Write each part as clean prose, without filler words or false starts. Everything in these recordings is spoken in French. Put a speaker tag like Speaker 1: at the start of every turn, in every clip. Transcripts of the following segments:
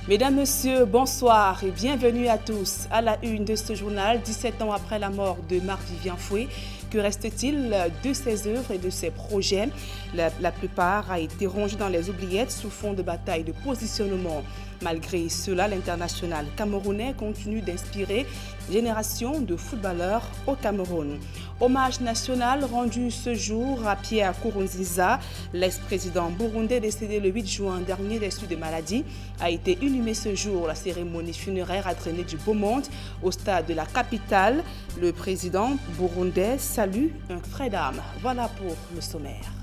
Speaker 1: Mesdames, Messieurs, bonsoir et bienvenue à tous. À la une de ce journal, 17 ans après la mort de Marc-Vivien Foué, que reste-t-il de ses œuvres et de ses projets? La plupart a été rangée dans les oubliettes sous fond de bataille de positionnement. Malgré cela, l'international camerounais continue d'inspirer génération de footballeurs au Cameroun. Hommage national rendu ce jour à Pierre Nkurunziza, l'ex-président burundais décédé le 8 juin dernier des suites de maladie, a été inhumé ce jour. La cérémonie funéraire a traîné du beau monde au stade de la capitale. Le président burundais salue un frère d'âme. Voilà pour le sommaire.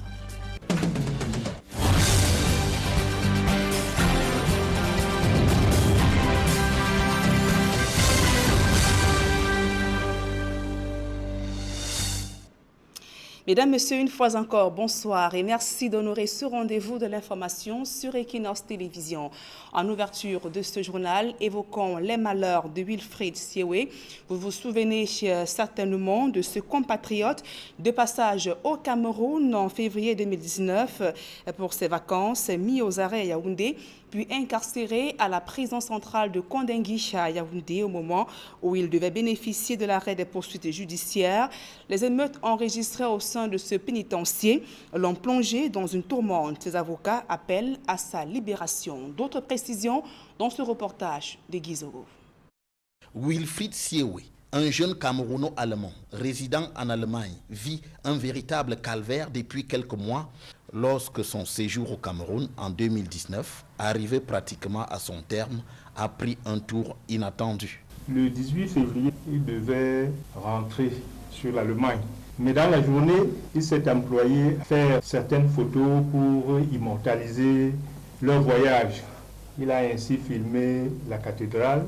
Speaker 1: Mesdames, Messieurs, une fois encore, bonsoir et merci d'honorer ce rendez-vous de l'information sur Equinox Télévision. En ouverture de ce journal, évoquons les malheurs de Wilfried Siewé. Vous vous souvenez certainement de ce compatriote de passage au Cameroun en février 2019 pour ses vacances, mis aux arrêts à Yaoundé, puis incarcéré à la prison centrale de Kondengui à Yaoundé au moment où il devait bénéficier de l'arrêt des poursuites judiciaires. Les émeutes enregistrées au sein de ce pénitencier l'ont plongé dans une tourmente. Ses avocats appellent à sa libération. D'autres précisions dans ce reportage de Guizoro.
Speaker 2: Wilfried Siewé, un jeune Camerouno-allemand résidant en Allemagne, vit un véritable calvaire depuis quelques mois lorsque son séjour au Cameroun en 2019, arrivé pratiquement à son terme, a pris un tour inattendu.
Speaker 3: Le 18 février, il devait rentrer sur l'Allemagne. Mais dans la journée, il s'est employé à faire certaines photos pour immortaliser leur voyage. Il a ainsi filmé la cathédrale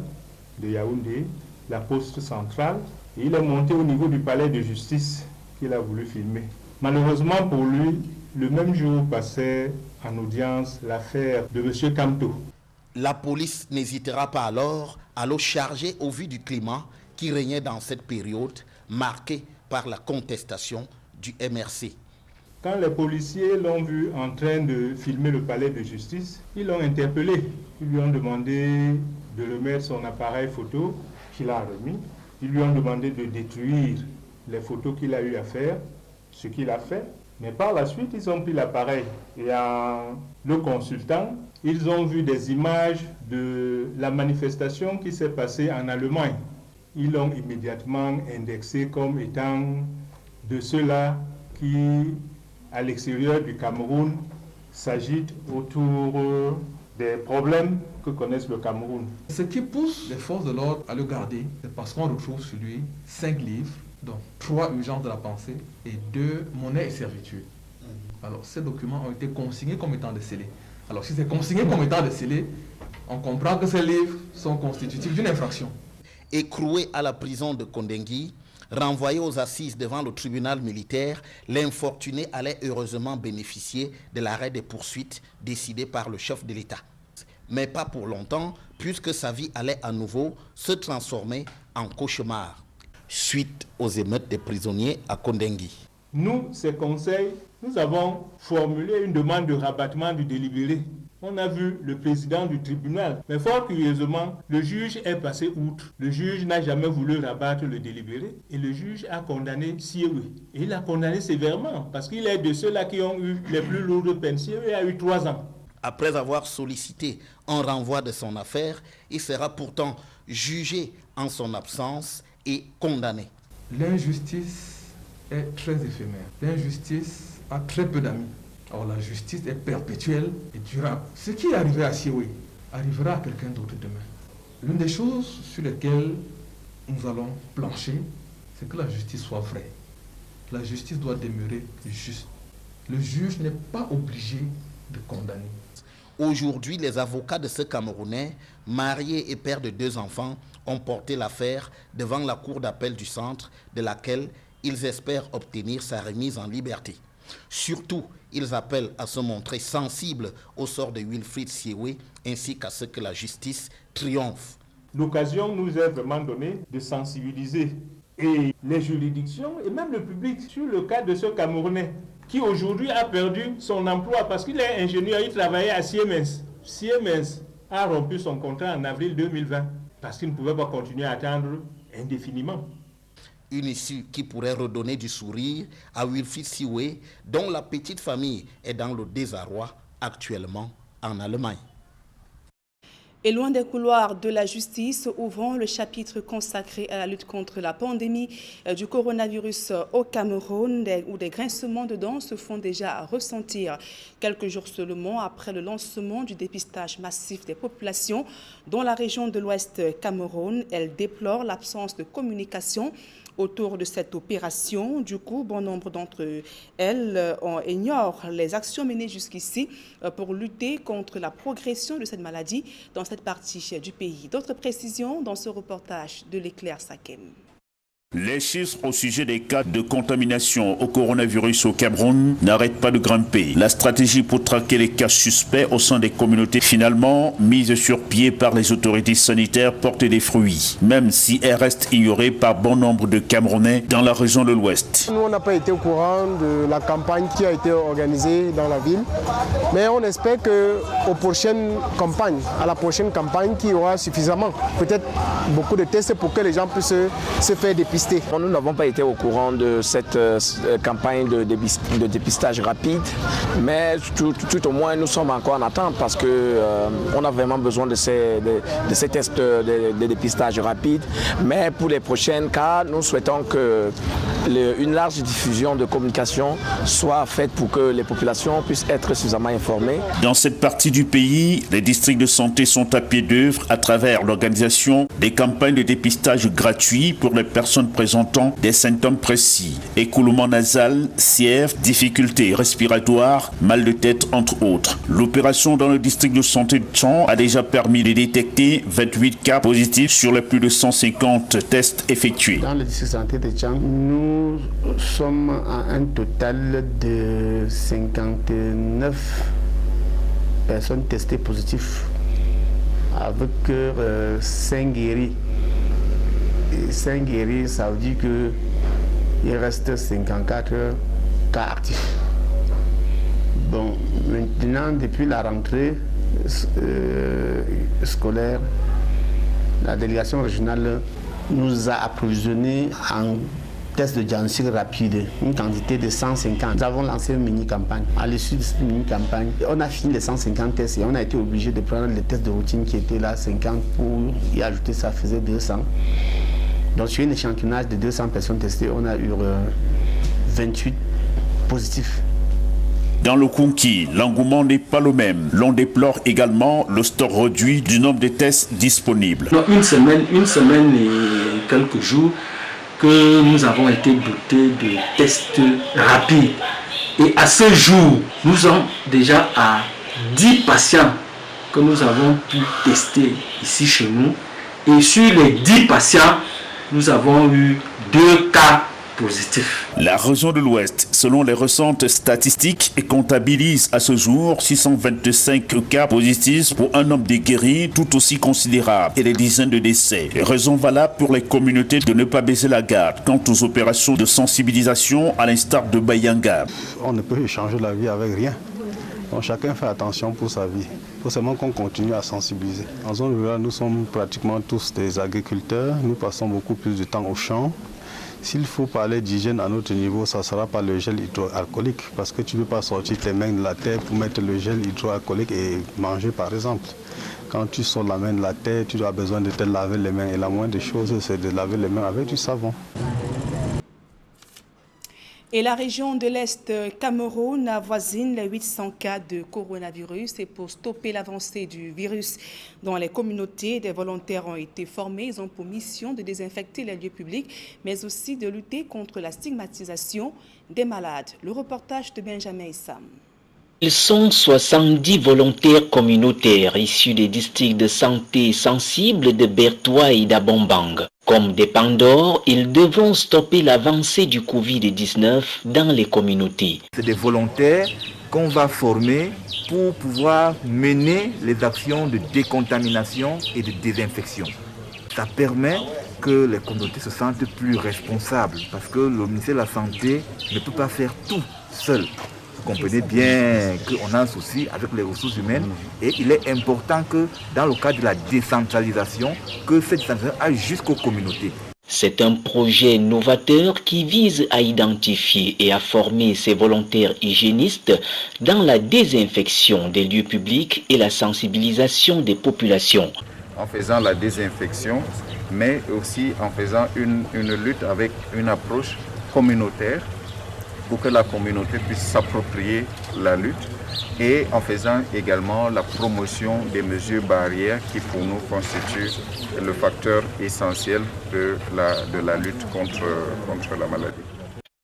Speaker 3: de Yaoundé, la poste centrale, et il est monté au niveau du palais de justice qu'il a voulu filmer. Malheureusement pour lui, le même jour passait en audience l'affaire de M. Kamto.
Speaker 2: La police n'hésitera pas alors à le charger au vu du climat qui régnait dans cette période marquée par la contestation du MRC.
Speaker 3: Quand les policiers l'ont vu en train de filmer le palais de justice, ils l'ont interpellé. Ils lui ont demandé de remettre son appareil photo qu'il a remis. Ils lui ont demandé de détruire les photos qu'il a eu à faire, ce qu'il a fait. Mais par la suite, ils ont pris l'appareil et en le consultant, ils ont vu des images de la manifestation qui s'est passée en Allemagne. Ils l'ont immédiatement indexé comme étant de ceux-là qui, à l'extérieur du Cameroun, s'agitent autour des problèmes que connaissent le Cameroun.
Speaker 4: Ce qui pousse les forces de l'ordre à le garder, c'est parce qu'on retrouve sur lui 5 livres, dont 3 urgences de la pensée et 2 monnaies et servitudes. Alors ces documents ont été consignés comme étant des scellés. Alors si c'est consigné comme étant des scellés, on comprend que ces livres sont constitutifs d'une infraction.
Speaker 2: Écroué à la prison de Kondengui, renvoyé aux assises devant le tribunal militaire, l'infortuné allait heureusement bénéficier de l'arrêt des poursuites décidé par le chef de l'État. Mais pas pour longtemps, puisque sa vie allait à nouveau se transformer en cauchemar, suite aux émeutes des prisonniers à Kondengui.
Speaker 3: Nous, ces conseils, nous avons formulé une demande de rabattement du délibéré. On a vu le président du tribunal, mais fort curieusement, le juge est passé outre. Le juge n'a jamais voulu rabattre le délibéré et le juge a condamné Siewé. Et il a condamné sévèrement parce qu'il est de ceux-là qui ont eu les plus lourdes peines. Siewé a eu 3 ans.
Speaker 2: Après avoir sollicité un renvoi de son affaire, il sera pourtant jugé en son absence et condamné.
Speaker 4: L'injustice est très éphémère. L'injustice a très peu d'amis. Or, la justice est perpétuelle et durable. Ce qui est arrivé à Siewé arrivera à quelqu'un d'autre demain. L'une des choses sur lesquelles nous allons plancher, c'est que la justice soit vraie. La justice doit demeurer juste. Le juge n'est pas obligé de condamner.
Speaker 2: Aujourd'hui, les avocats de ce Camerounais, marié et père de 2 enfants, ont porté l'affaire devant la cour d'appel du centre, de laquelle ils espèrent obtenir sa remise en liberté. Surtout, ils appellent à se montrer sensibles au sort de Wilfried Siewé ainsi qu'à ce que la justice triomphe.
Speaker 3: L'occasion nous est vraiment donnée de sensibiliser et les juridictions et même le public sur le cas de ce Camerounais qui aujourd'hui a perdu son emploi parce qu'il est ingénieur, il travaillait à Siemens. Siemens, a rompu son contrat en avril 2020 parce qu'il ne pouvait pas continuer à attendre indéfiniment.
Speaker 2: Une issue qui pourrait redonner du sourire à Wilfried Siwe, dont la petite famille est dans le désarroi actuellement en Allemagne.
Speaker 1: Et loin des couloirs de la justice, ouvrons le chapitre consacré à la lutte contre la pandémie du coronavirus au Cameroun, où des grincements de dents se font déjà ressentir. Quelques jours seulement après le lancement du dépistage massif des populations dans la région de l'Ouest Cameroun, elle déplore l'absence de communication autour de cette opération. Du coup, bon nombre d'entre elles ignorent les actions menées jusqu'ici pour lutter contre la progression de cette maladie dans cette partie du pays. D'autres précisions dans ce reportage de l'Éclair Sakem.
Speaker 5: Les chiffres au sujet des cas de contamination au coronavirus au Cameroun n'arrêtent pas de grimper. La stratégie pour traquer les cas suspects au sein des communautés finalement mise sur pied par les autorités sanitaires porte des fruits, même si elle reste ignorée par bon nombre de Camerounais dans la région de l'Ouest.
Speaker 6: Nous, on n'a pas été au courant de la campagne qui a été organisée dans la ville, mais on espère qu'à la prochaine campagne, qu'il y aura suffisamment, peut-être beaucoup de tests pour que les gens puissent se faire dépister.
Speaker 7: Nous n'avons pas été au courant de cette campagne de dépistage rapide, mais tout au moins nous sommes encore en attente parce qu'on a vraiment besoin de ces tests de dépistage rapide. Mais pour les prochains cas, nous souhaitons qu'une large diffusion de communication soit faite pour que les populations puissent être suffisamment informées.
Speaker 5: Dans cette partie du pays, les districts de santé sont à pied d'œuvre à travers l'organisation des campagnes de dépistage gratuits pour les personnes présentant des symptômes précis, écoulement nasal, fièvre, difficultés respiratoires, mal de tête entre autres. L'opération dans le district de santé de Tchon a déjà permis de détecter 28 cas positifs sur les plus de 150 tests effectués.
Speaker 6: Dans le district de santé de Tchon, nous sommes à un total de 59 personnes testées positives avec 5 guéris. 5 guéris, ça veut dire qu'il reste 54 cas actifs. Bon, maintenant, depuis la rentrée scolaire, la délégation régionale nous a approvisionné en tests de diagnostic rapide, une quantité de 150. Nous avons lancé une mini-campagne. À l'issue de cette mini-campagne, on a fini les 150 tests et on a été obligé de prendre les tests de routine qui étaient là, 50, pour y ajouter, ça faisait 200. Donc sur un échantillonnage de 200 personnes testées, on a eu 28 positifs.
Speaker 5: Dans le Konki, l'engouement n'est pas le même. L'on déplore également le stock réduit du nombre de tests disponibles.
Speaker 8: Une semaine et quelques jours que nous avons été dotés de tests rapides. Et à ce jour, nous sommes déjà à 10 patients que nous avons pu tester ici chez nous. Et sur les 10 patients, nous avons eu 2 cas positifs.
Speaker 5: La région de l'Ouest, selon les récentes statistiques, comptabilise à ce jour 625 cas positifs pour un nombre de guéris tout aussi considérable et des dizaines de décès. Raison valable pour les communautés de ne pas baisser la garde quant aux opérations de sensibilisation à l'instar de Bayanga.
Speaker 9: On ne peut changer la vie avec rien. Donc chacun fait attention pour sa vie. Il faut seulement qu'on continue à sensibiliser. En zone rurale, nous sommes pratiquement tous des agriculteurs. Nous passons beaucoup plus de temps au champ. S'il faut parler d'hygiène à notre niveau, ça ne sera pas le gel hydroalcoolique. Parce que tu ne peux pas sortir tes mains de la terre pour mettre le gel hydroalcoolique et manger par exemple. Quand tu sors la main de la terre, tu as besoin de te laver les mains. Et la moindre des choses, c'est de laver les mains avec du savon.
Speaker 1: Et la région de l'Est Cameroun avoisine les 800 cas de coronavirus. Et pour stopper l'avancée du virus dans les communautés, des volontaires ont été formés. Ils ont pour mission de désinfecter les lieux publics, mais aussi de lutter contre la stigmatisation des malades. Le reportage de Benjamin Issam.
Speaker 10: Ils sont 70 volontaires communautaires issus des districts de santé sensibles de Bertoua et d'Abombang. Comme des pandores, ils devront stopper l'avancée du Covid-19 dans les communautés.
Speaker 11: C'est des volontaires qu'on va former pour pouvoir mener les actions de décontamination et de désinfection. Ça permet que les communautés se sentent plus responsables parce que le ministère de la Santé ne peut pas faire tout seul. Vous comprenez bien qu'on a un souci avec les ressources humaines et il est important que dans le cadre de la décentralisation, que cette décentralisation aille jusqu'aux communautés.
Speaker 10: C'est un projet novateur qui vise à identifier et à former ces volontaires hygiénistes dans la désinfection des lieux publics et la sensibilisation des populations.
Speaker 12: En faisant la désinfection, mais aussi en faisant une lutte avec une approche communautaire pour que la communauté puisse s'approprier la lutte et en faisant également la promotion des mesures barrières qui pour nous constituent le facteur essentiel de la lutte contre la maladie.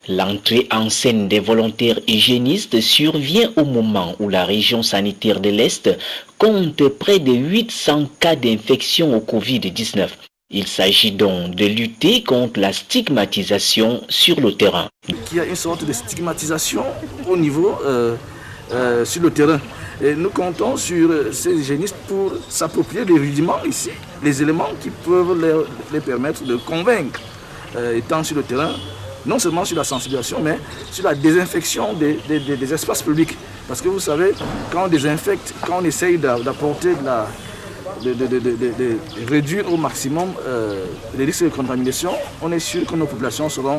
Speaker 10: L'entrée en scène des volontaires hygiénistes survient au moment où la région sanitaire de l'Est compte près de 800 cas d'infection au Covid-19. Il s'agit donc de lutter contre la stigmatisation sur le terrain.
Speaker 13: Il y a une sorte de stigmatisation au niveau sur le terrain. Et nous comptons sur ces hygiénistes pour s'approprier les rudiments ici, les éléments qui peuvent les permettre de convaincre, étant sur le terrain, non seulement sur la sensibilisation, mais sur la désinfection des espaces publics. Parce que vous savez, quand on désinfecte, quand on essaye d'apporter de réduire au maximum les risques de contamination, on est sûr que nos populations seront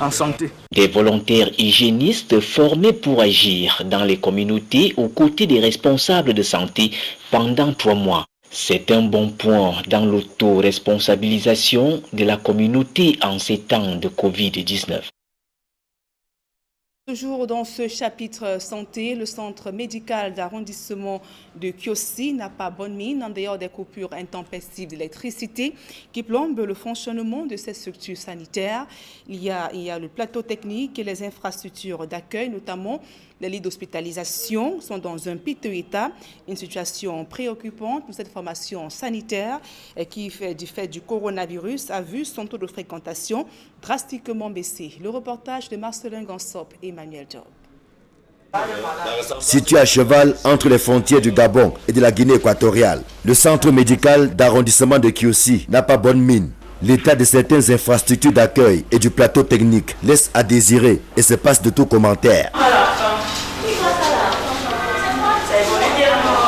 Speaker 13: en santé.
Speaker 10: Des volontaires hygiénistes formés pour agir dans les communautés aux côtés des responsables de santé pendant 3 mois. C'est un bon point dans l'auto-responsabilisation de la communauté en ces temps de Covid-19.
Speaker 1: Toujours dans ce chapitre santé, le centre médical d'arrondissement de Kiossi n'a pas bonne mine en dehors des coupures intempestives d'électricité qui plombent le fonctionnement de ces structures sanitaires. Il y a le plateau technique et les infrastructures d'accueil, notamment les lits d'hospitalisation, sont dans un piteux état. Une situation préoccupante pour cette formation sanitaire qui, du fait du coronavirus, a vu son taux de fréquentation drastiquement baisser. Le reportage de Marcelin Gansop et Emmanuel Job.
Speaker 14: Situé à cheval entre les frontières du Gabon et de la Guinée équatoriale, le centre médical d'arrondissement de Kiossi n'a pas bonne mine. L'état de certaines infrastructures d'accueil et du plateau technique laisse à désirer et se passe de tout commentaire.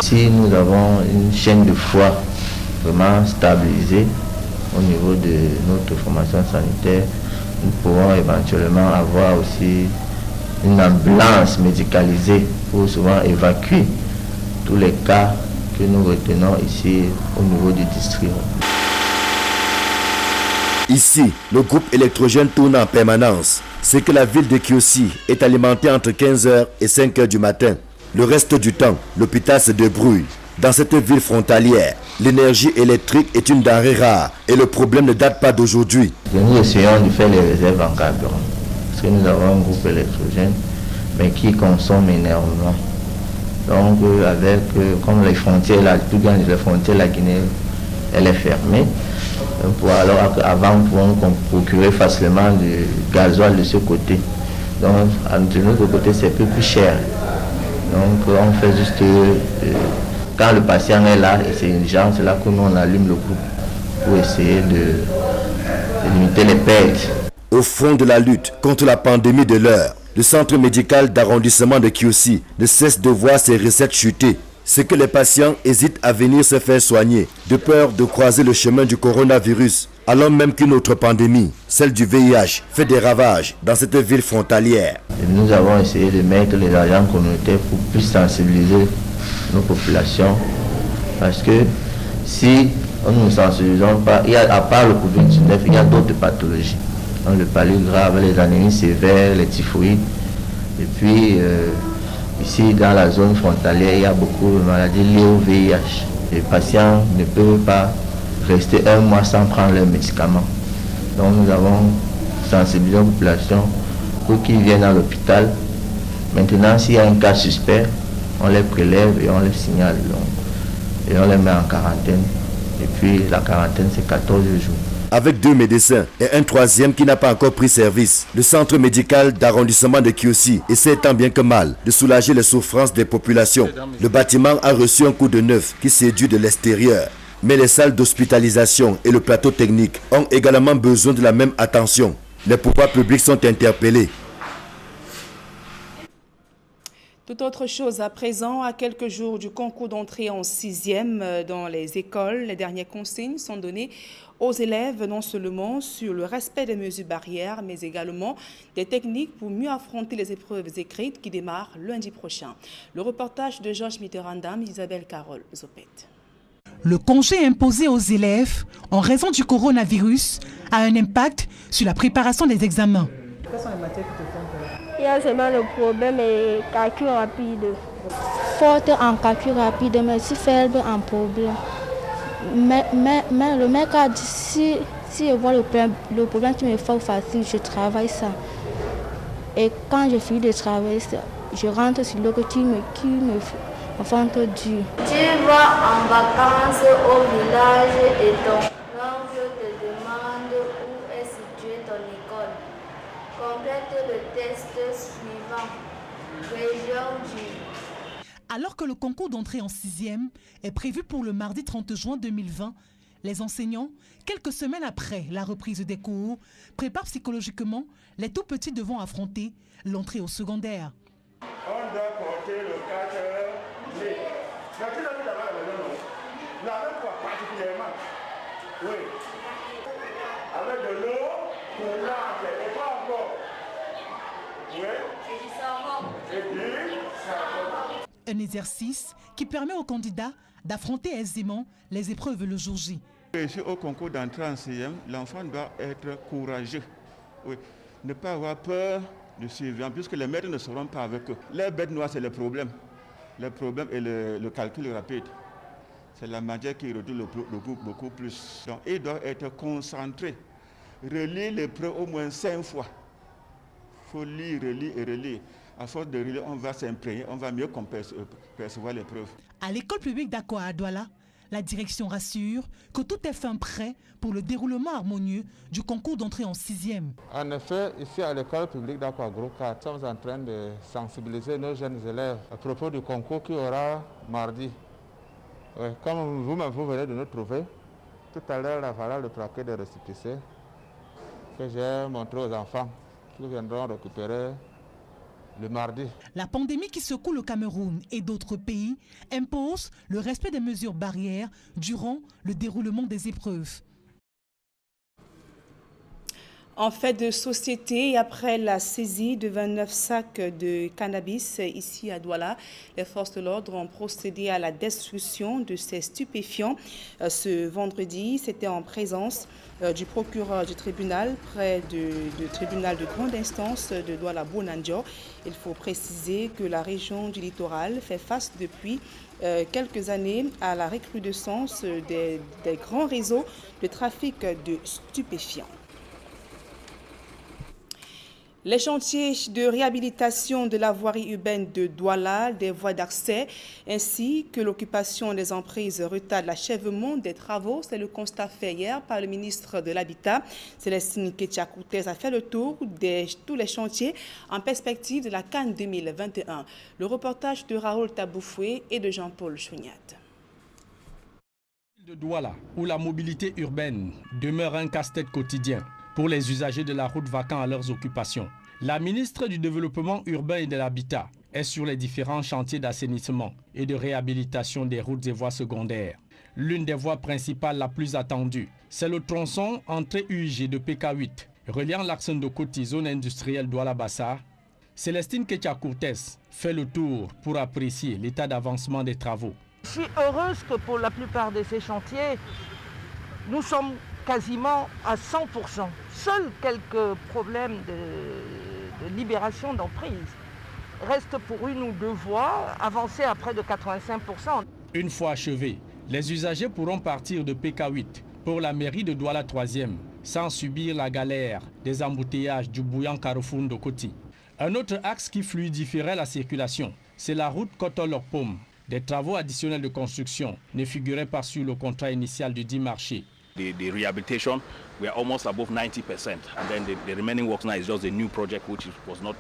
Speaker 15: Si nous avons une chaîne de foi vraiment stabilisée au niveau de notre formation sanitaire, nous pourrons éventuellement avoir aussi une ambulance médicalisée pour souvent évacuer tous les cas que nous retenons ici au niveau du district.
Speaker 14: Ici, le groupe électrogène tourne en permanence. C'est que la ville de Kiossi est alimentée entre 15h et 5h du matin. Le reste du temps, l'hôpital se débrouille. Dans cette ville frontalière, l'énergie électrique est une denrée rare et le problème ne date pas d'aujourd'hui.
Speaker 15: Nous essayons de faire les réserves en carburant parce que nous avons un groupe électrogène mais qui consomme énormément. Donc comme les frontières, la plus grande des frontières, la Guinée, elle est fermée. Alors avant, nous pouvons procurer facilement du gasoil de ce côté. Donc de notre côté, c'est un peu plus cher. Donc on fait juste quand le patient est là et c'est urgent, c'est là que nous on allume le groupe pour essayer de limiter les pertes.
Speaker 14: Au fond de la lutte contre la pandémie de l'heure, le centre médical d'arrondissement de Kiossi ne cesse de voir ses recettes chuter. C'est que les patients hésitent à venir se faire soigner, de peur de croiser le chemin du coronavirus, alors même qu'une autre pandémie, celle du VIH, fait des ravages dans cette ville frontalière.
Speaker 15: Et nous avons essayé de mettre les agents communautaires pour plus sensibiliser nos populations, parce que si nous ne sensibilisons pas, à part le Covid-19, il y a d'autres pathologies. Donc, le palud grave, les anémies sévères, les typhoïdes, et puis ici, dans la zone frontalière, il y a beaucoup de maladies liées au VIH. Les patients ne peuvent pas rester 1 mois sans prendre leurs médicaments. Donc nous avons sensibilisé la population pour qu'ils viennent à l'hôpital. Maintenant, s'il y a un cas suspect, on les prélève et on les signale. Et on les met en quarantaine. Et puis la quarantaine, c'est 14 jours.
Speaker 14: Avec 2 médecins et un 3e qui n'a pas encore pris service, le centre médical d'arrondissement de Kiossi essaie tant bien que mal de soulager les souffrances des populations. Le bâtiment a reçu un coup de neuf qui séduit de l'extérieur. Mais les salles d'hospitalisation et le plateau technique ont également besoin de la même attention. Les pouvoirs publics sont interpellés.
Speaker 1: Tout autre chose à présent, à quelques jours du concours d'entrée en 6e dans les écoles, les dernières consignes sont données aux élèves non seulement sur le respect des mesures barrières, mais également des techniques pour mieux affronter les épreuves écrites qui démarrent lundi prochain. Le reportage de Georges Mitterrandam, Isabelle Carole Zopet.
Speaker 16: Le congé imposé aux élèves en raison du coronavirus a un impact sur la préparation des examens.
Speaker 17: Quelles sont les matières qui te font peur?
Speaker 18: Il y a seulement le problème et calcul rapide. Forte en calcul rapide, mais si faible en problème. Mais le mec a dit, si je vois le problème qui me fait facile, je travaille ça. Et quand je finis de travailler ça, je rentre sur le qui me fait dur.
Speaker 19: Tu vas en vacances au village et ton oncle te demande où est située ton école. Complète le test suivant. Région du...
Speaker 16: Alors que le concours d'entrée en 6e est prévu pour le mardi 30 juin 2020, les enseignants, quelques semaines après la reprise des cours, préparent psychologiquement les tout petits devant affronter l'entrée au secondaire.
Speaker 20: On doit porter le 4 mai. La même fois particulièrement. Oui. Avec de l'eau coulante et pas encore. Oui. Et puis, ça va.
Speaker 16: Un exercice qui permet aux candidats d'affronter aisément les épreuves le jour J.
Speaker 21: Ici, au concours d'entrée en 6e, l'enfant doit être courageux. Oui. Ne pas avoir peur de suivre, puisque les maîtres ne seront pas avec eux. Les bêtes noires, c'est le problème. Le problème est le calcul rapide. C'est la matière qui réduit beaucoup plus. Donc, il doit être concentré. Relire l'épreuve au moins 5 fois. Il faut lire, relire et relire. À force de relire, on va s'imprégner, on va mieux percevoir l'épreuve.
Speaker 16: À l'école publique d'Akwa à Douala, la direction rassure que tout est fin prêt pour le déroulement harmonieux du concours d'entrée en 6e.
Speaker 22: En effet, ici à l'école publique d'Akwa Groupe 4, nous sommes en train de sensibiliser nos jeunes élèves à propos du concours qui aura mardi. Oui, comme vous-même vous venez de nous trouver, tout à l'heure, voilà le plaquet de récépissé que j'ai montré aux enfants qui viendront récupérer le mardi.
Speaker 16: La pandémie qui secoue le Cameroun et d'autres pays impose le respect des mesures barrières durant le déroulement des épreuves.
Speaker 1: En fait de société, après la saisie de 29 sacs de cannabis ici à Douala, les forces de l'ordre ont procédé à la destruction de ces stupéfiants. Ce vendredi, c'était en présence du procureur du tribunal près du tribunal de grande instance de Douala-Bonandio. Il faut préciser que la région du littoral fait face depuis quelques années à la recrudescence des grands réseaux de trafic de stupéfiants. Les chantiers de réhabilitation de la voirie urbaine de Douala, des voies d'accès, ainsi que l'occupation des emprises retardent l'achèvement des travaux. C'est le constat fait hier par le ministre de l'Habitat. Célestine Ketcha-Koutez a fait le tour de tous les chantiers en perspective de la CAN 2021. Le reportage de Raoul Taboufoué et de Jean-Paul Chouniat.
Speaker 23: De Douala, où la mobilité urbaine demeure un casse-tête quotidien pour les usagers de la route vacant à leurs occupations. La ministre du Développement urbain et de l'Habitat est sur les différents chantiers d'assainissement et de réhabilitation des routes et voies secondaires. L'une des voies principales la plus attendue, c'est le tronçon entrée UIG de PK8, reliant l'axe de Koti, zone industrielle Douala-Bassa. Célestine Ketcha-Kourtes fait le tour pour apprécier l'état d'avancement des travaux.
Speaker 24: Je suis heureuse que pour la plupart de ces chantiers, nous sommes quasiment à 100%. Seuls quelques problèmes de libération d'emprise restent pour une ou deux voies, avancées à près de 85%.
Speaker 23: Une fois achevés, les usagers pourront partir de PK8 pour la mairie de Douala 3e, sans subir la galère des embouteillages du bouillant Carrefour de Koti. Un autre axe qui fluidifierait la circulation, c'est la route Kotolok-Pom. Des travaux additionnels de construction ne figuraient pas sur le contrat initial du dit marché.
Speaker 25: The rehabilitation, we are almost above 90%, and then the remaining works now is just the new project, which was not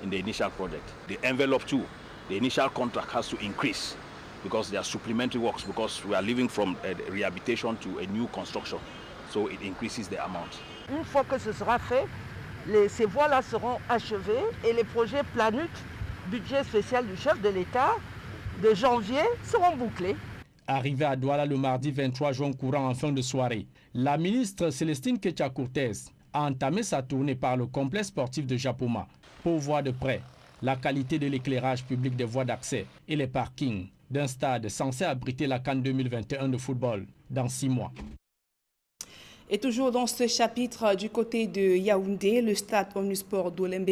Speaker 25: in the initial project. The envelope too, the initial contract has to increase because there are supplementary works, because we are living from rehabilitation to a new construction, so it increases the amount.
Speaker 24: Une fois que ce sera fait, ces voies-là seront achevées et les projets Planut budget spécial du chef de l'État de janvier seront bouclés.
Speaker 23: Arrivée à Douala le mardi 23 juin courant en fin de soirée, la ministre Célestine Ketcha-Courtez a entamé sa tournée par le complexe sportif de Japoma pour voir de près la qualité de l'éclairage public des voies d'accès et les parkings d'un stade censé abriter la CAN 2021 de football dans 6 mois.
Speaker 1: Et toujours dans ce chapitre, du côté de Yaoundé, le stade Omnisport d'Olembe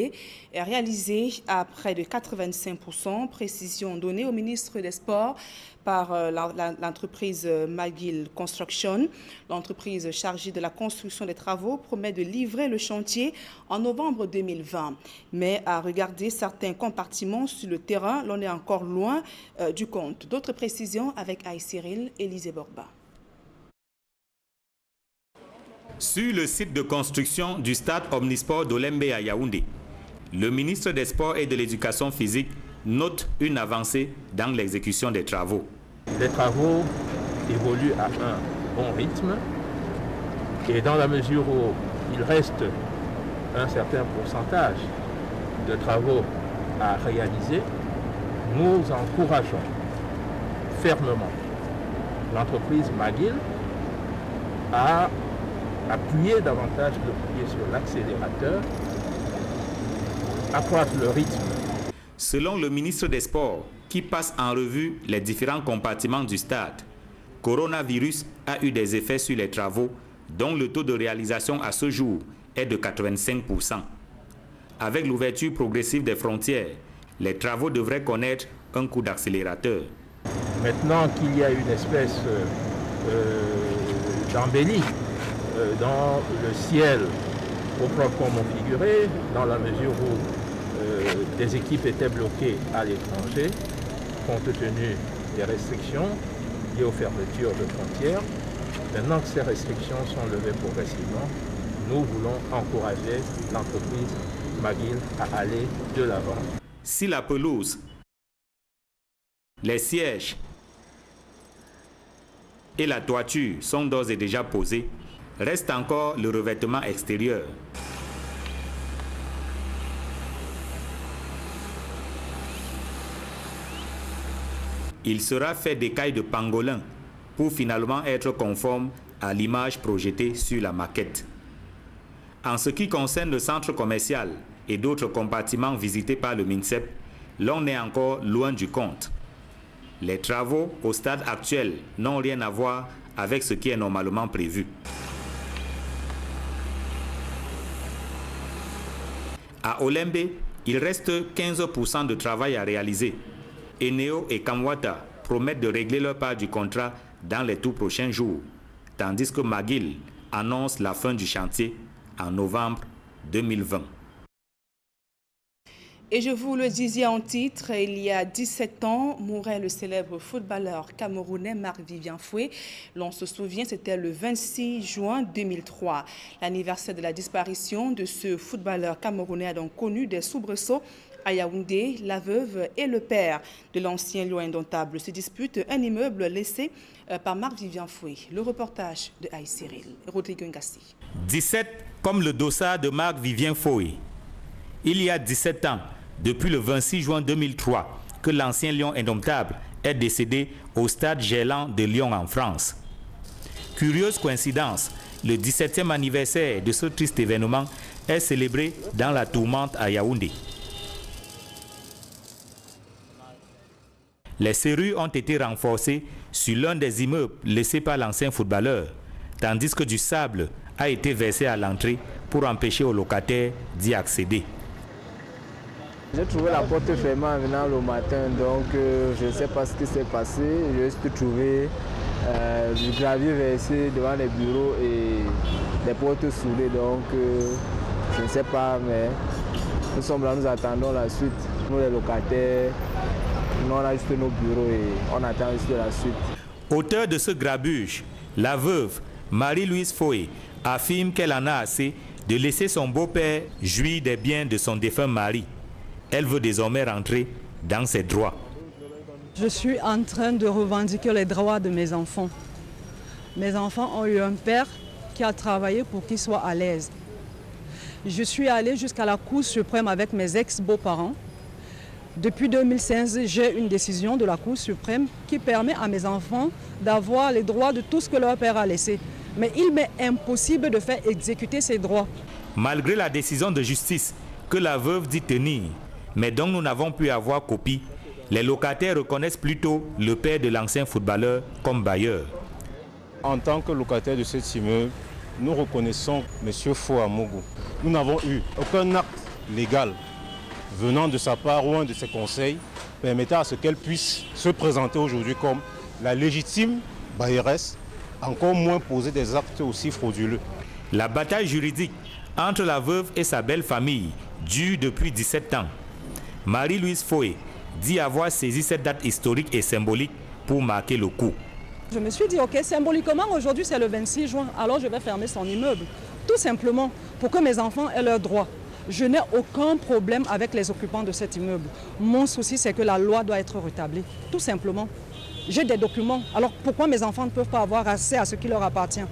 Speaker 1: est réalisé à près de 85%. Précision donnée au ministre des Sports par l'entreprise McGill Construction. L'entreprise chargée de la construction des travaux promet de livrer le chantier en novembre 2020. Mais à regarder certains compartiments sur le terrain, l'on est encore loin du compte. D'autres précisions avec Aïe Cyril et Élisée Borba.
Speaker 2: Sur le site de construction du stade Omnisport d'Olembe à Yaoundé, le ministre des Sports et de l'Éducation physique note une avancée dans l'exécution des travaux.
Speaker 3: Les travaux évoluent à un bon rythme et dans la mesure où il reste un certain pourcentage de travaux à réaliser, nous encourageons fermement l'entreprise McGill à appuyer davantage le pied sur l'accélérateur, accroître le rythme.
Speaker 2: Selon le ministre des Sports, qui passe en revue les différents compartiments du stade, coronavirus a eu des effets sur les travaux dont le taux de réalisation à ce jour est de 85%. Avec l'ouverture progressive des frontières, les travaux devraient connaître un coup d'accélérateur.
Speaker 3: Maintenant qu'il y a une espèce d'embellie dans le ciel au proprement figuré, dans la mesure où des équipes étaient bloquées à l'étranger, compte tenu des restrictions liées aux fermetures de frontières. Maintenant que ces restrictions sont levées progressivement, nous voulons encourager l'entreprise McGill à aller de l'avant.
Speaker 2: Si la pelouse, les sièges et la toiture sont d'ores et déjà posés, reste encore le revêtement extérieur. Il sera fait d'écailles de pangolin pour finalement être conforme à l'image projetée sur la maquette. En ce qui concerne le centre commercial et d'autres compartiments visités par le MINSEP, l'on est encore loin du compte. Les travaux au stade actuel n'ont rien à voir avec ce qui est normalement prévu. À Olembe, il reste 15% de travail à réaliser. Eneo et Kamwata promettent de régler leur part du contrat dans les tout prochains jours, tandis que McGill annonce la fin du chantier en novembre 2020.
Speaker 1: Et je vous le disais en titre, il y a 17 ans, mourait le célèbre footballeur camerounais Marc-Vivien Foué. L'on se souvient, c'était le 26 juin 2003. L'anniversaire de la disparition de ce footballeur camerounais a donc connu des soubresauts. À Yaoundé, la veuve et le père de l'ancien lion indomptable se disputent un immeuble laissé par Marc-Vivien Foué. Le reportage de Aïe Cyril, Rodrigue Ngassi.
Speaker 2: 17 comme le dossard de Marc-Vivien Foué. Il y a 17 ans, depuis le 26 juin 2003, que l'ancien lion indomptable est décédé au stade Gélant de Lyon en France. Curieuse coïncidence, le 17e anniversaire de ce triste événement est célébré dans la tourmente à Yaoundé. Les serrures ont été renforcées sur l'un des immeubles laissés par l'ancien footballeur, tandis que du sable a été versé à l'entrée pour empêcher aux locataires d'y accéder.
Speaker 4: J'ai trouvé la porte fermée en venant le matin, donc je ne sais pas ce qui s'est passé. J'ai juste trouvé du gravier versé devant les bureaux et les portes soudées, donc je ne sais pas, mais nous sommes là, nous attendons la suite. Nous les locataires, nous on a juste nos bureaux et on attend juste la suite.
Speaker 2: Auteur de ce grabuge, la veuve Marie-Louise Foué affirme qu'elle en a assez de laisser son beau-père jouir des biens de son défunt mari. Elle veut désormais rentrer dans ses droits.
Speaker 17: Je suis en train de revendiquer les droits de mes enfants. Mes enfants ont eu un père qui a travaillé pour qu'ils soient à l'aise. Je suis allée jusqu'à la Cour suprême avec mes ex-beaux-parents. Depuis 2015, j'ai une décision de la Cour suprême qui permet à mes enfants d'avoir les droits de tout ce que leur père a laissé. Mais il m'est impossible de faire exécuter ces droits.
Speaker 2: Malgré la décision de justice que la veuve dit tenir, mais dont nous n'avons pu avoir copie, les locataires reconnaissent plutôt le père de l'ancien footballeur comme bailleur.
Speaker 5: En tant que locataire de cet immeuble, nous reconnaissons M. Fo Amougou. Nous n'avons eu aucun acte légal venant de sa part ou un de ses conseils permettant à ce qu'elle puisse se présenter aujourd'hui comme la légitime bailleresse, encore moins poser des actes aussi frauduleux.
Speaker 2: La bataille juridique entre la veuve et sa belle famille dure depuis 17 ans. Marie-Louise Foé dit avoir saisi cette date historique et symbolique pour marquer le coup.
Speaker 17: Je me suis dit, ok, symboliquement, aujourd'hui c'est le 26 juin, alors je vais fermer son immeuble. Tout simplement pour que mes enfants aient leurs droits. Je n'ai aucun problème avec les occupants de cet immeuble. Mon souci, c'est que la loi doit être rétablie. Tout simplement. J'ai des documents. Alors pourquoi mes enfants ne peuvent pas avoir accès à ce qui leur appartient?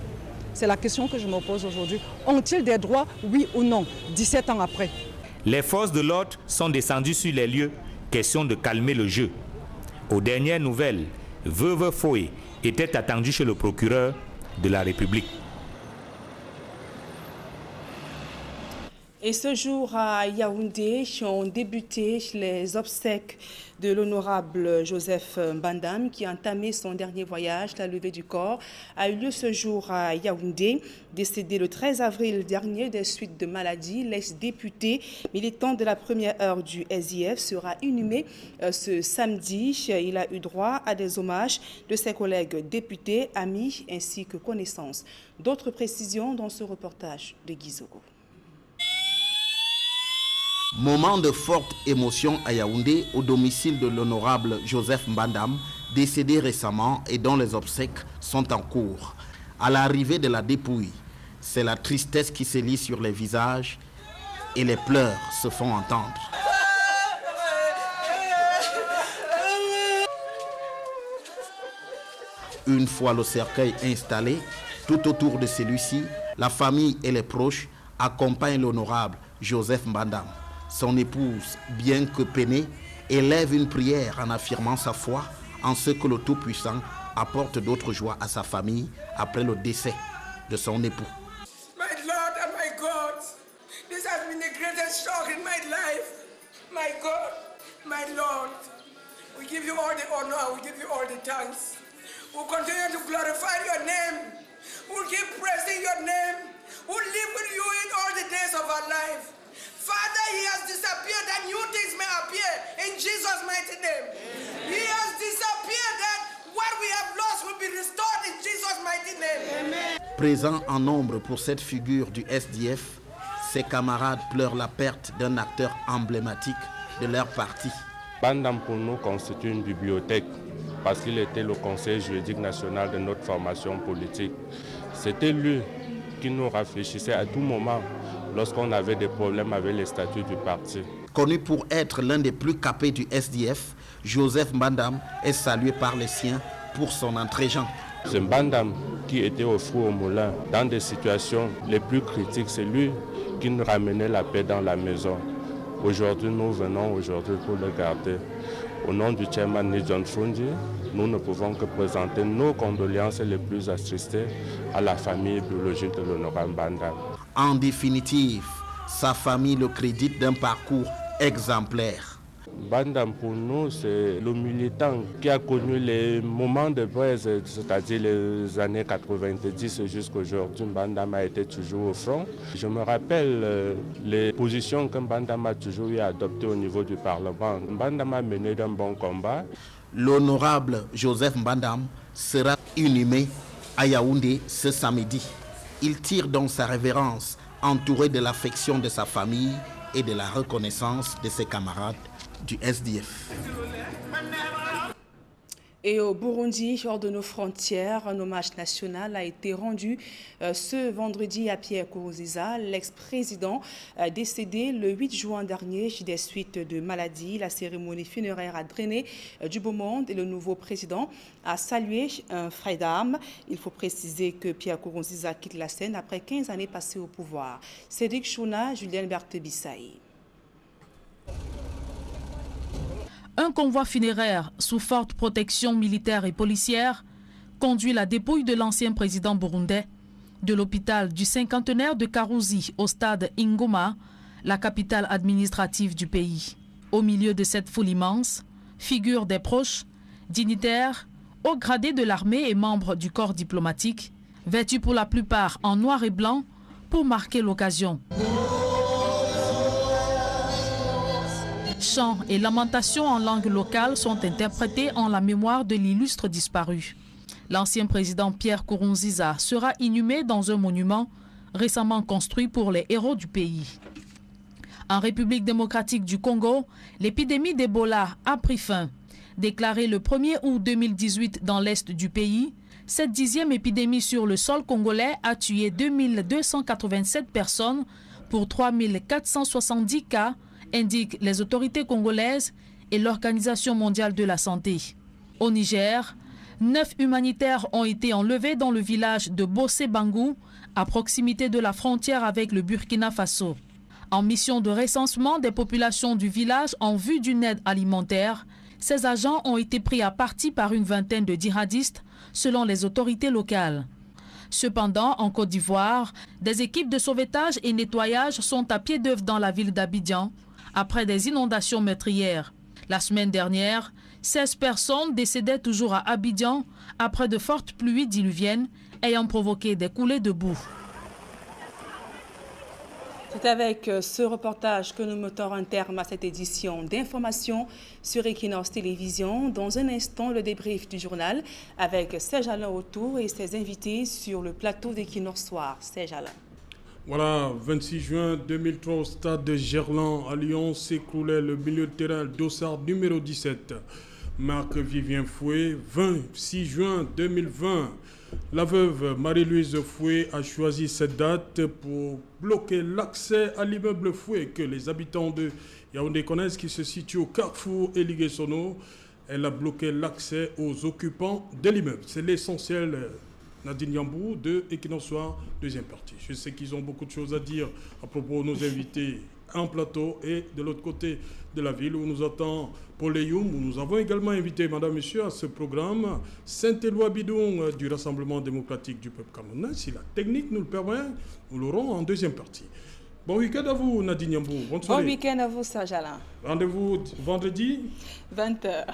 Speaker 17: C'est la question que je me pose aujourd'hui. Ont-ils des droits, oui ou non, 17 ans après?
Speaker 2: Les forces de l'ordre sont descendues sur les lieux. Question de calmer le jeu. Aux dernières nouvelles, veuve Foé était attendue chez le procureur de la République.
Speaker 1: Et ce jour à Yaoundé ont débuté les obsèques de l'honorable Joseph Mbandam qui a entamé son dernier voyage. La levée du corps a eu lieu ce jour à Yaoundé. Décédé le 13 avril dernier des suites de maladie, l'ex-député militant de la première heure du SIF sera inhumé ce samedi. Il a eu droit à des hommages de ses collègues députés, amis ainsi que connaissances. D'autres précisions dans ce reportage de Guizogo.
Speaker 6: Moment de forte émotion à Yaoundé, au domicile de l'honorable Joseph Mbandam, décédé récemment et dont les obsèques sont en cours. À l'arrivée de la dépouille, c'est la tristesse qui se lit sur les visages et les pleurs se font entendre. Une fois le cercueil installé, tout autour de celui-ci, la famille et les proches accompagnent l'honorable Joseph Mbandam. Son épouse, bien que peinée, élève une prière en affirmant sa foi en ce que le Tout-Puissant apporte d'autres joies à sa famille après le décès de son époux.
Speaker 7: My Lord and my God, this has been the greatest shock in my life. My God, my Lord, we give you all the honor, we give you all the thanks. We'll continue to glorify your name. We'll keep praising your name. We'll live with you in all the days of our life. Father, he has disappeared that new things may appear in Jesus' mighty name. Amen. He has disappeared that what we have lost will be restored in Jesus' mighty name. Amen.
Speaker 6: Présent en nombre pour cette figure du SDF, ses camarades pleurent la perte d'un acteur emblématique de leur parti.
Speaker 5: Mbandam pour nous constitue une bibliothèque parce qu'il était le conseiller juridique national de notre formation politique. C'était lui qui nous réfléchissait à tout moment lorsqu'on avait des problèmes avec les statuts du parti.
Speaker 6: Connu pour être l'un des plus capés du SDF, Joseph Mbandam est salué par les siens pour son entraînement.
Speaker 5: C'est Mbandam qui était au four au moulin. Dans des situations les plus critiques, c'est lui qui nous ramenait la paix dans la maison. Aujourd'hui, nous venons pour le garder. Au nom du chairman Nidjon Fundi, nous ne pouvons que présenter nos condoléances les plus attristées à la famille biologique de l'honorable Mbandam.
Speaker 6: En définitive, sa famille le crédite d'un parcours exemplaire.
Speaker 5: Mbandam pour nous, c'est le militant qui a connu les moments de braise, c'est-à-dire les années 90 jusqu'à aujourd'hui. Mbandam a été toujours au front. Je me rappelle les positions que Mbandam a toujours eu à adopter au niveau du Parlement. Mbandam a mené d'un bon combat.
Speaker 6: L'honorable Joseph Mbandam sera inhumé à Yaoundé ce samedi. Il tire donc sa révérence, entouré de l'affection de sa famille et de la reconnaissance de ses camarades du SDF.
Speaker 1: Et au Burundi, hors de nos frontières, un hommage national a été rendu ce vendredi à Pierre Nkurunziza, l'ex-président décédé le 8 juin dernier des suites de maladie. La cérémonie funéraire a drainé du beau monde et le nouveau président a salué un frère d'armes. Il faut préciser que Pierre Nkurunziza quitte la scène après 15 années passées au pouvoir. Cédric Chouna, Julien Berthe-Bissaï.
Speaker 8: Un convoi funéraire sous forte protection militaire et policière conduit la dépouille de l'ancien président burundais de l'hôpital du cinquantenaire de Karuzi au stade Ingoma, la capitale administrative du pays. Au milieu de cette foule immense, figurent des proches, dignitaires, hauts gradés de l'armée et membres du corps diplomatique, vêtus pour la plupart en noir et blanc pour marquer l'occasion. Chants et lamentations en langue locale sont interprétés en la mémoire de l'illustre disparu. L'ancien président Pierre Nkurunziza sera inhumé dans un monument récemment construit pour les héros du pays. En République démocratique du Congo, l'épidémie d'Ebola a pris fin. Déclarée le 1er août 2018 dans l'est du pays, cette 10e épidémie sur le sol congolais a tué 2287 personnes pour 3470 cas, indiquent les autorités congolaises et l'Organisation mondiale de la santé. Au Niger, 9 humanitaires ont été enlevés dans le village de Bossé-Bangou, à proximité de la frontière avec le Burkina Faso. En mission de recensement des populations du village en vue d'une aide alimentaire, ces agents ont été pris à partie par une vingtaine de djihadistes, selon les autorités locales. Cependant, en Côte d'Ivoire, des équipes de sauvetage et nettoyage sont à pied d'œuvre dans la ville d'Abidjan, après des inondations meurtrières. La semaine dernière, 16 personnes décédaient toujours à Abidjan après de fortes pluies diluviennes ayant provoqué des coulées de boue.
Speaker 1: C'est avec ce reportage que nous mettons un terme à cette édition d'information sur Equinox Télévision. Dans un instant, le débrief du journal avec Serge Alain autour et ses invités sur le plateau d'Equinox Soir. Serge Alain.
Speaker 9: Voilà, 26 juin 2003 au stade de Gerland à Lyon s'écroulait le milieu de terrain Dossard numéro 17. Marc-Vivien Fouet, 26 juin 2020. La veuve Marie-Louise Fouet a choisi cette date pour bloquer l'accès à l'immeuble Fouet que les habitants de Yaoundé connaissent, qui se situe au carrefour Eligé-Sono. Elle a bloqué l'accès aux occupants de l'immeuble. C'est l'essentiel, Nadine Yambou de Equinox Soir, deuxième partie. Je sais qu'ils ont beaucoup de choses à dire à propos de nos invités en plateau et de l'autre côté de la ville où nous attend Paul Eyoum, où nous avons également invité, madame, monsieur, à ce programme Saint-Éloi Bidon du Rassemblement démocratique du peuple camerounais. Si la technique nous le permet, nous l'aurons en deuxième partie. Bon week-end à vous, Nadine Yambou. Bonne soirée.
Speaker 1: Bon week-end à vous, Serge Alain.
Speaker 9: Rendez-vous vendredi
Speaker 1: 20h.